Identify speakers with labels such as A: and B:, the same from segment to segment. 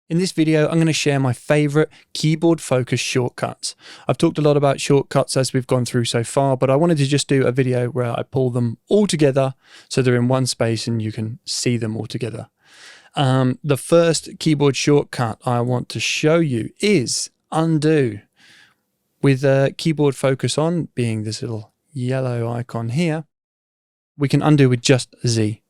A: In this video, I'm going to share my favorite keyboard focused shortcuts. I've talked a lot about shortcuts as we've gone through so far, but I wanted to just do a video where I pull them all together so they're in one space and you can see them all together. The first keyboard shortcut I want to show you is undo. With keyboard focus on being this little yellow icon here, we can undo with just Z.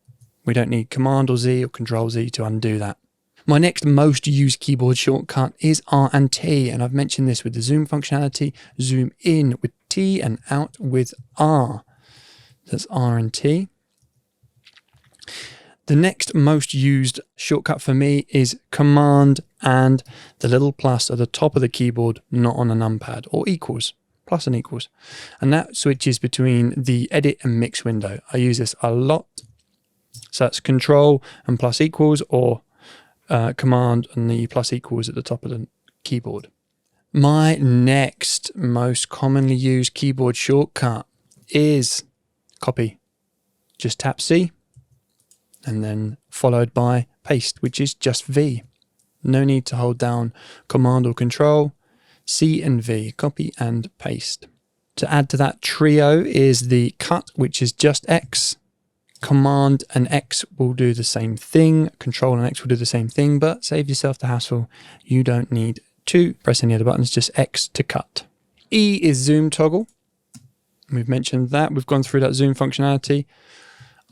A: We don't need Command or Z or Control Z to undo that. My next most used keyboard shortcut is R and T, and I've mentioned this with the zoom functionality. Zoom in with T and out with R. That's R and T. The next most used shortcut for me is Command and the little plus at the top of the keyboard, not on a numpad, or equals, plus and equals. And that switches between the edit and mix window. I use this a lot. So that's Control and plus equals, or Command and the plus equals at the top of the keyboard. My next most commonly used keyboard shortcut is copy. Just tap C and then followed by paste, which is just V. No need to hold down Command or Control. C and V, copy and paste. To add to that trio is the cut, which is just X. Command and X will do the same thing. Control and X will do the same thing, but save yourself the hassle. You don't need to press any other buttons, just X to cut. E is zoom toggle. We've mentioned that. We've gone through that zoom functionality.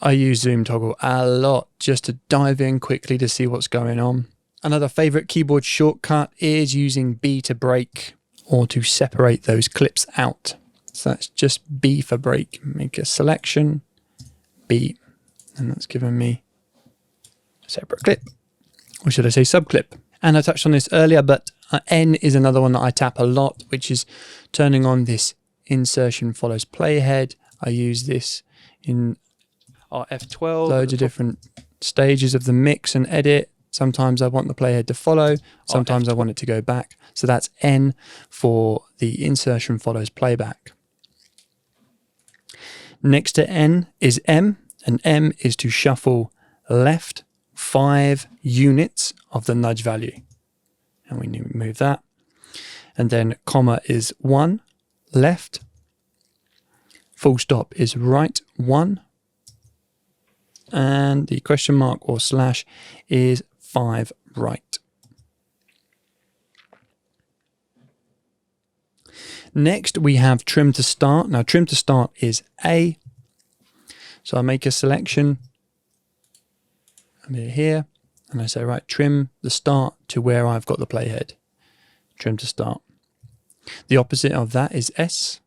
A: I use zoom toggle a lot just to dive in quickly to see what's going on. Another favorite keyboard shortcut is using B to break or to separate those clips out. So that's just B for break. Make a selection. B, and that's given me a separate clip, or should I say subclip. And I touched on this earlier, but N is another one that I tap a lot, which is turning on this insertion follows playhead. I use this in our F12, loads of different stages of the mix and edit. Sometimes I want the playhead to follow, sometimes I want it to go back. So that's N for the insertion follows playback. Next to N is M, and M is to shuffle left 5 units of the nudge value. And we move that. And then comma is 1 left. Full stop is right 1. And the question mark or slash is 5 right. Next, we have trim to start. Now, trim to start is A. So I make a selection. I'm here, and I say, right, trim the start to where I've got the playhead. Trim to start. The opposite of that is S.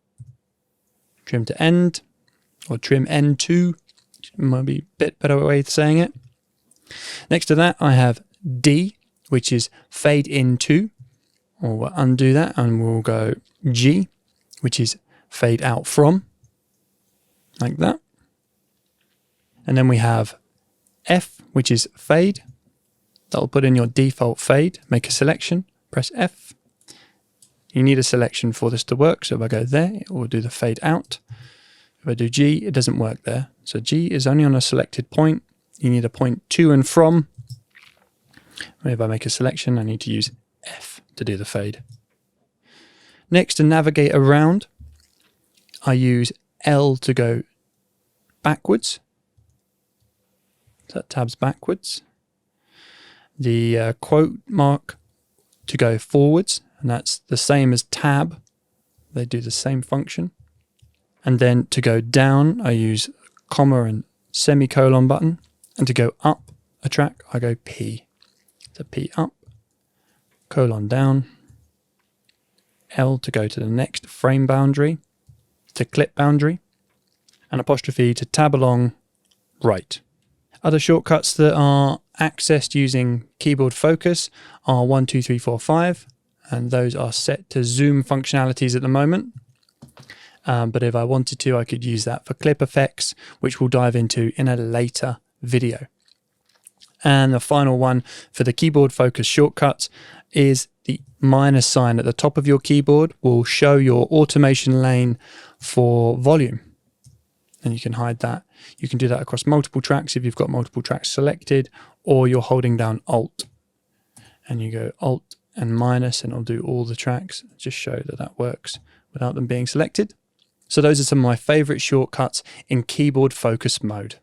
A: Trim to end, or trim end to. Might be a bit better way of saying it. Next to that, I have D, which is fade into. Or we'll undo that and we'll go G, which is fade out from, like that. And then we have F, which is fade. That'll put in your default fade. Make a selection, press F. You need a selection for this to work. So if I go there, it will do the fade out. If I do G, it doesn't work there. So G is only on a selected point. You need a point to and from. If I make a selection, I need to use F to do the fade. Next, to navigate around, I use L to go backwards. So that tabs backwards. The quote mark to go forwards, and that's the same as tab. They do the same function. And then to go down, I use comma and semicolon button. And to go up a track, I go P. So P up. Colon down, L to go to the next frame boundary, to clip boundary, and apostrophe to tab along right. Other shortcuts that are accessed using keyboard focus are 1, 2, 3, 4, 5, and those are set to zoom functionalities at the moment. But if I wanted to, I could use that for clip effects, which we'll dive into in a later video. And the final one for the keyboard focus shortcuts is the minus sign at the top of your keyboard will show your automation lane for volume. And you can hide that. You can do that across multiple tracks if you've got multiple tracks selected, or you're holding down Alt. and you go Alt and minus, and it'll do all the tracks. Just show that that works without them being selected. So those are some of my favorite shortcuts in keyboard focus mode.